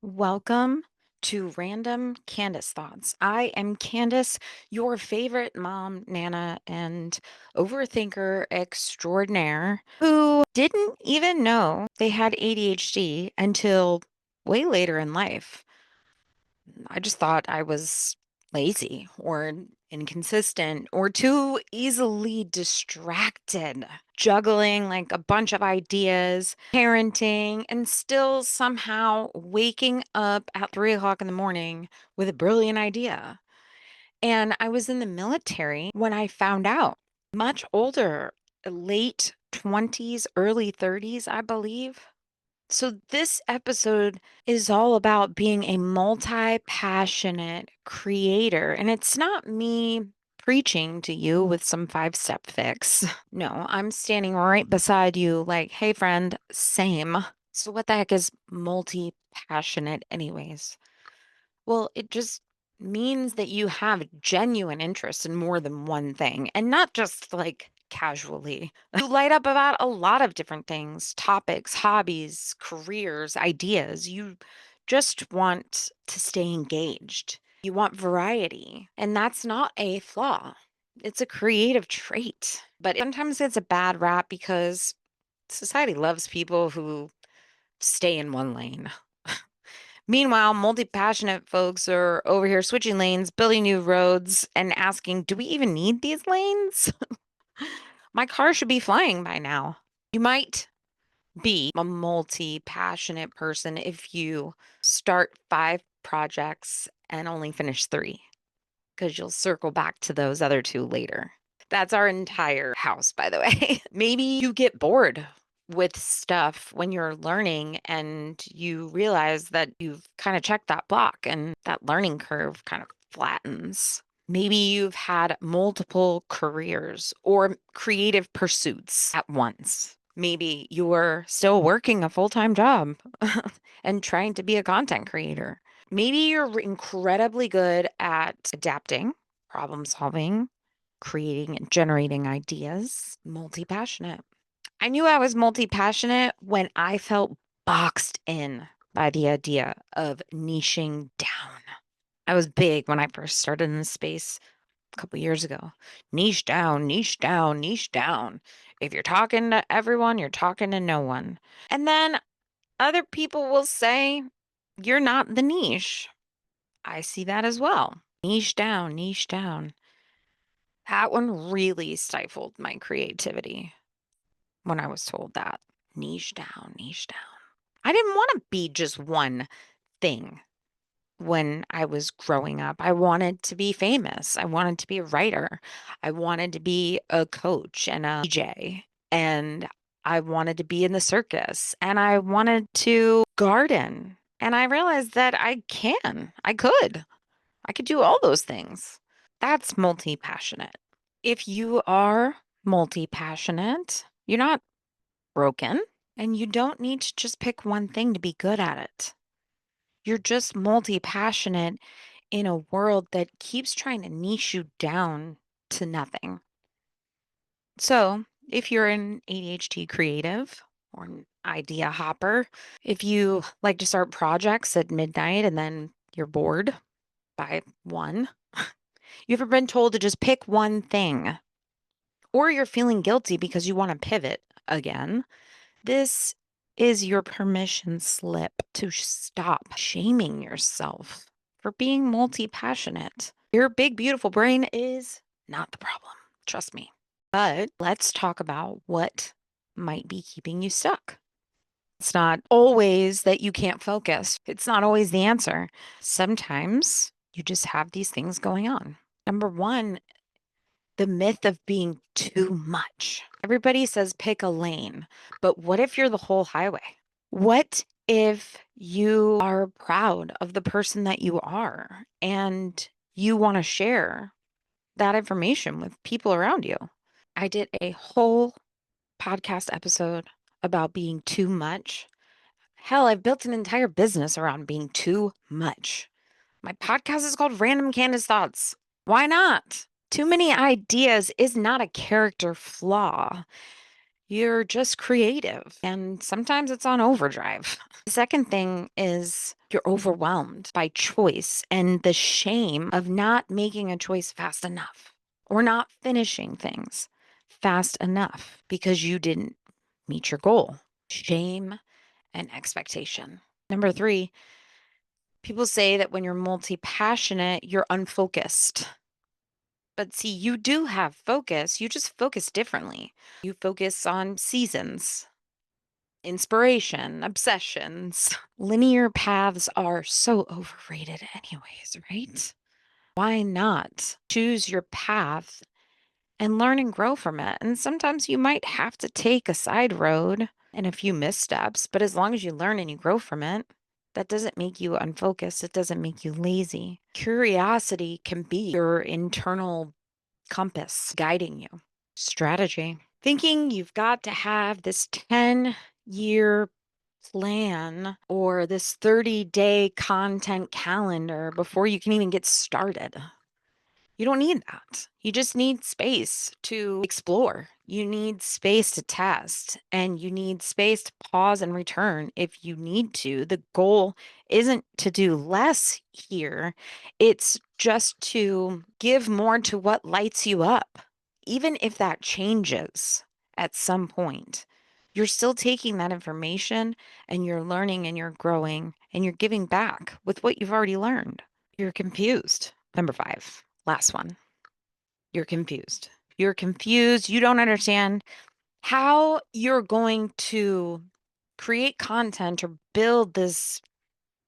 Welcome to Random Candace Thoughts. I am Candace, your favorite mom, Nana, and overthinker extraordinaire who didn't even know they had ADHD until way later in life. I just thought I was lazy or inconsistent or too easily distracted, juggling like a bunch of ideas, parenting, and still somehow waking up at 3 o'clock in the morning with a brilliant idea. And I was in the military when I found out, much older, late 20s, early 30s, I believe. So, this episode is all about being a multi passionate creator. And it's not me preaching to you with some 5-step fix. No, I'm standing right beside you, like, hey, friend, same. So, what the heck is multi passionate, anyways? Well, it just means that you have genuine interest in more than one thing and not just like casually. You light up about a lot of different things, topics, hobbies, careers, ideas. You just want to stay engaged. You want variety. And that's not a flaw, it's a creative trait. But sometimes it's a bad rap because society loves people who stay in one lane. Meanwhile, multi passionate folks are over here switching lanes, building new roads, and asking, do we even need these lanes? My car should be flying by now. You might be a multi passionate person if you start 5 projects and only finish 3, because you'll circle back to those other 2 later. That's our entire house, by the way. Maybe you get bored with stuff when you're learning and you realize that you've kind of checked that block and that learning curve kind of flattens. Maybe you've had multiple careers or creative pursuits at once. Maybe you're still working a full time job and trying to be a content creator. Maybe you're incredibly good at adapting, problem solving, creating and generating ideas, multi passionate. I knew I was multi passionate when I felt boxed in by the idea of niching down. I was big when I first started in this space a couple years ago. Niche down, niche down, niche down. If you're talking to everyone, you're talking to no one. And then other people will say, you're not the niche. I see that as well. Niche down, niche down. That one really stifled my creativity when I was told that. Niche down, niche down. I didn't want to be just one thing when I was growing up. I wanted to be famous. I wanted to be a writer. I wanted to be a coach and a DJ. And I wanted to be in the circus. And I wanted to garden. And I realized that I could do all those things. That's multi passionate. If you are multi passionate, you're not broken and you don't need to just pick one thing to be good at it. You're just multi passionate in a world that keeps trying to niche you down to nothing. So, if you're an ADHD creative or an idea hopper, if you like to start projects at midnight and then you're bored by one, you ever been told to just pick one thing, or you're feeling guilty because you want to pivot again, this is your permission slip to stop shaming yourself for being multi passionate. Your big, beautiful brain is not the problem. Trust me. But let's talk about what might be keeping you stuck. It's not always that you can't focus, it's not always the answer. Sometimes you just have these things going on. Number one, the myth of being too much. Everybody says pick a lane, but what if you're the whole highway? What if you are proud of the person that you are and you want to share that information with people around you? I did a whole podcast episode about being too much. Hell, I've built an entire business around being too much. My podcast is called Random Candace Thoughts. Why not? Too many ideas is not a character flaw. You're just creative, and sometimes it's on overdrive. The second thing is you're overwhelmed by choice and the shame of not making a choice fast enough or not finishing things fast enough because you didn't meet your goal. Shame and expectation. Number three, people say that when you're multi passionate, you're unfocused. But see, you do have focus, you just focus differently. You focus on seasons, inspiration, obsessions. Linear paths are so overrated, anyways, right? Why not choose your path and learn and grow from it? And sometimes you might have to take a side road and a few missteps, but as long as you learn and you grow from it, that doesn't make you unfocused. It doesn't make you lazy. Curiosity can be your internal compass guiding you. Strategy. Thinking you've got to have this 10-year plan or this 30-day content calendar before you can even get started. You don't need that. You just need space to explore. You need space to test, and you need space to pause and return if you need to. The goal isn't to do less here, it's just to give more to what lights you up. Even if that changes at some point, you're still taking that information and you're learning and you're growing and you're giving back with what you've already learned. You're confused. Number five, last one. You're confused. You're confused. You don't understand how you're going to create content or build this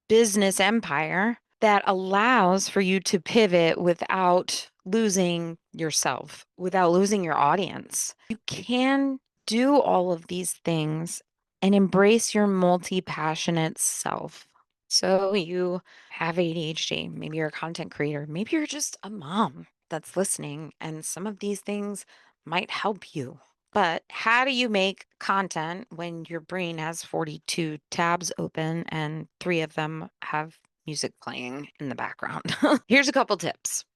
business empire that allows for you to pivot without losing yourself, without losing your audience. You can do all of these things and embrace your multi passionate self. So you have ADHD, maybe you're a content creator, maybe you're just a mom that's listening, and some of these things might help you. But how do you make content when your brain has 42 tabs open and three of them have music playing in the background? Here's a couple tips.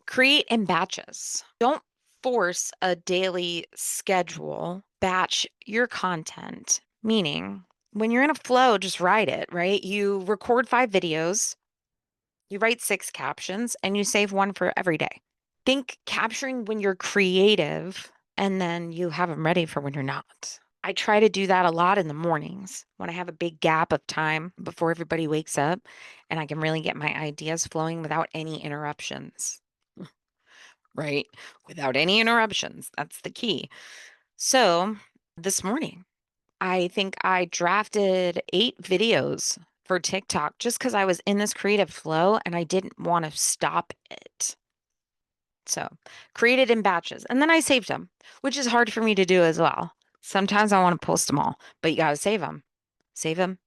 Create in batches. Don't force a daily schedule. Batch your content, meaning when you're in a flow, just write it, right? You record 5 videos, you write 6 captions, and you save one for every day. Think capturing when you're creative, and then you have them ready for when you're not. I try to do that a lot in the mornings when I have a big gap of time before everybody wakes up and I can really get my ideas flowing without any interruptions, right? Without any interruptions. That's the key. So this morning, I think I drafted 8 videos for TikTok just because I was in this creative flow and I didn't want to stop it. So created in batches. And then I saved them, which is hard for me to do as well. Sometimes I want to post them all, but you got to save them. Save them,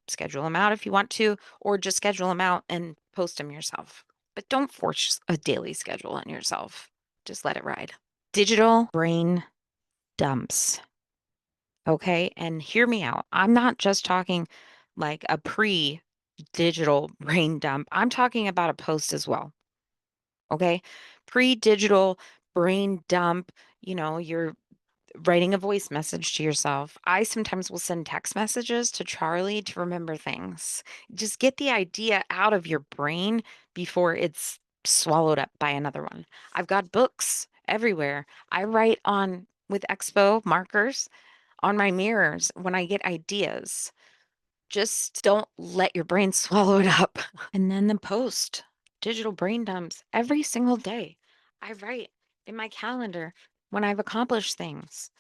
schedule them out if you want to, or just schedule them out and post them yourself. But don't force a daily schedule on yourself. Just let it ride. Digital brain dumps. Okay. And hear me out. I'm not just talking like a pre digital brain dump, I'm talking about a post as well. Okay. Pre digital brain dump, you're writing a voice message to yourself. I sometimes will send text messages to Charlie to remember things. Just get the idea out of your brain before it's swallowed up by another one. I've got books everywhere. I write on with Expo markers on my mirrors when I get ideas. Just don't let your brain swallow it up. And then the post, digital brain dumps every single day. I write in my calendar when I've accomplished things,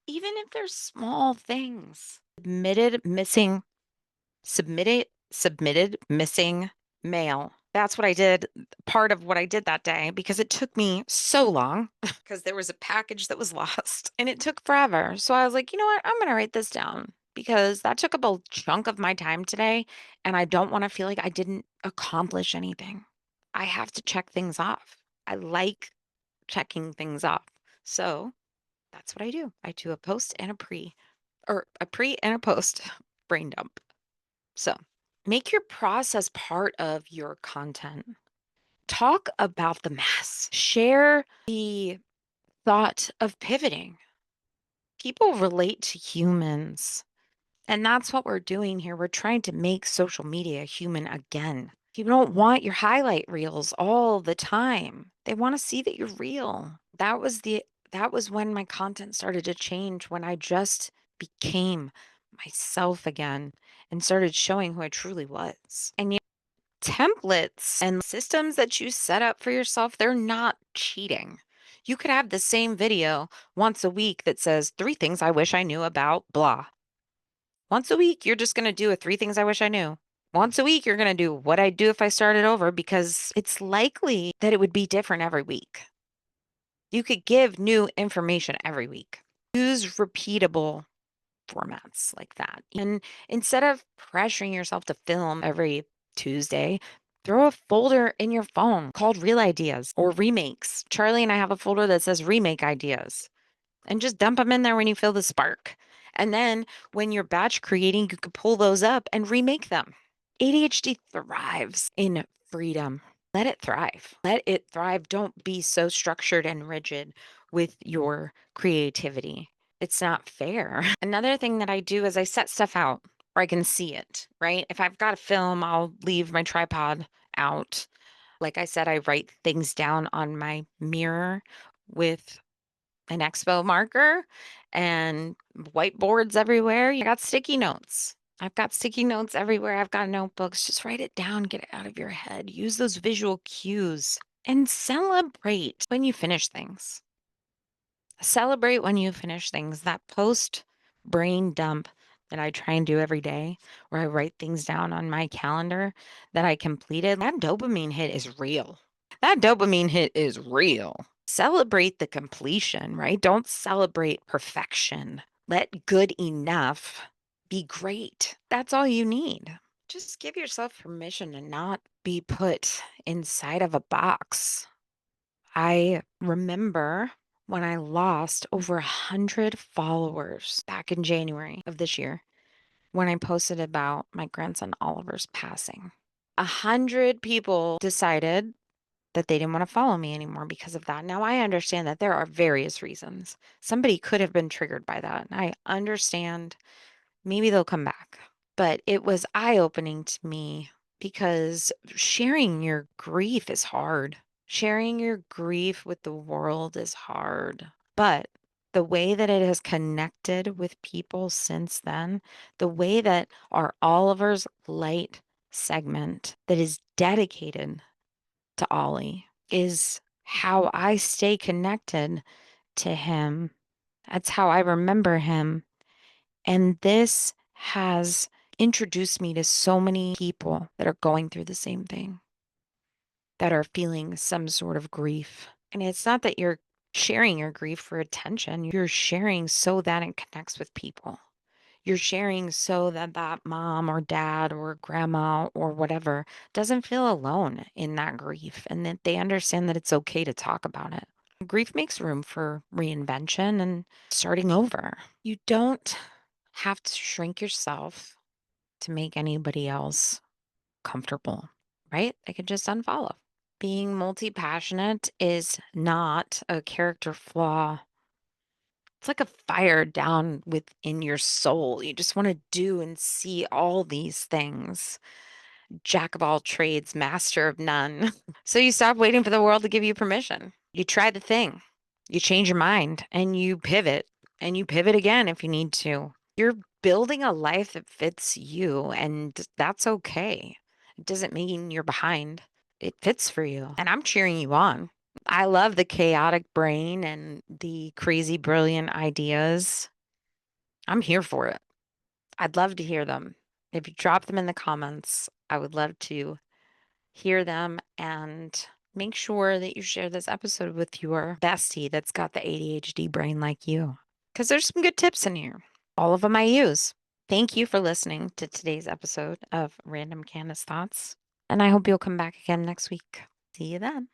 even if they're small things. Submitted missing mail. That's what I did. Part of what I did that day because it took me so long because there was a package that was lost and it took forever. So I was like, you know what? I'm going to write this down because that took up a chunk of my time today. And I don't want to feel like I didn't accomplish anything. I have to check things off. I like checking things off. So that's what I do. I do a post and a pre, or a pre and a post brain dump. So make your process part of your content. Talk about the mess. Share the thought of pivoting. People relate to humans. And that's what we're doing here. We're trying to make social media human again. You don't want your highlight reels all the time. They want to see that you're real. That was when my content started to change, when I just became myself again and started showing who I truly was. And templates and systems that you set up for yourself, they're not cheating. You could have the same video once a week that says 3 things I wish I knew about blah. Once a week, you're just going to do a 3 things I wish I knew. Once a week, you're going to do what I'd do if I started over because it's likely that it would be different every week. You could give new information every week. Use repeatable formats like that. And instead of pressuring yourself to film every Tuesday, throw a folder in your phone called Real Ideas or Remakes. Charlie and I have a folder that says Remake Ideas and just dump them in there when you feel the spark. And then when you're batch creating, you can pull those up and remake them. ADHD thrives in freedom. Let it thrive. Let it thrive. Don't be so structured and rigid with your creativity. It's not fair. Another thing that I do is I set stuff out where I can see it, right? If I've got a film, I'll leave my tripod out. Like I said, I write things down on my mirror with an expo marker and whiteboards everywhere. I got sticky notes. I've got sticky notes everywhere. I've got notebooks. Just write it down, get it out of your head. Use those visual cues and celebrate when you finish things. Celebrate when you finish things. That post brain dump that I try and do every day, where I write things down on my calendar that I completed, that dopamine hit is real. That dopamine hit is real. Celebrate the completion, right? Don't celebrate perfection. Let good enough be great. That's all you need. Just give yourself permission to not be put inside of a box. I remember when I lost over 100 followers back in January of this year when I posted about my grandson Oliver's passing. 100 people decided that they didn't want to follow me anymore because of that. Now, I understand that there are various reasons. Somebody could have been triggered by that. And I understand maybe they'll come back. But it was eye-opening to me because sharing your grief is hard. Sharing your grief with the world is hard. But the way that it has connected with people since then, the way that our Oliver's Light segment that is dedicated to Ollie is how I stay connected to him. That's how I remember him. And this has introduced me to so many people that are going through the same thing, that are feeling some sort of grief. And it's not that you're sharing your grief for attention, you're sharing so that it connects with people. You're sharing so that that mom or dad or grandma or whatever doesn't feel alone in that grief and that they understand that it's okay to talk about it. Grief makes room for reinvention and starting over. You don't have to shrink yourself to make anybody else comfortable, right? They could just unfollow. Being multi passionate is not a character flaw. It's like a fire down within your soul. You just want to do and see all these things. Jack of all trades, master of none. So you stop waiting for the world to give you permission. You try the thing, you change your mind, and you pivot again if you need to. You're building a life that fits you, and that's okay. It doesn't mean you're behind. It fits for you, and I'm cheering you on. I love the chaotic brain and the crazy, brilliant ideas. I'm here for it. I'd love to hear them. If you drop them in the comments, I would love to hear them and make sure that you share this episode with your bestie that's got the ADHD brain like you. Because there's some good tips in here. All of them I use. Thank you for listening to today's episode of Random Candace Thoughts. And I hope you'll come back again next week. See you then.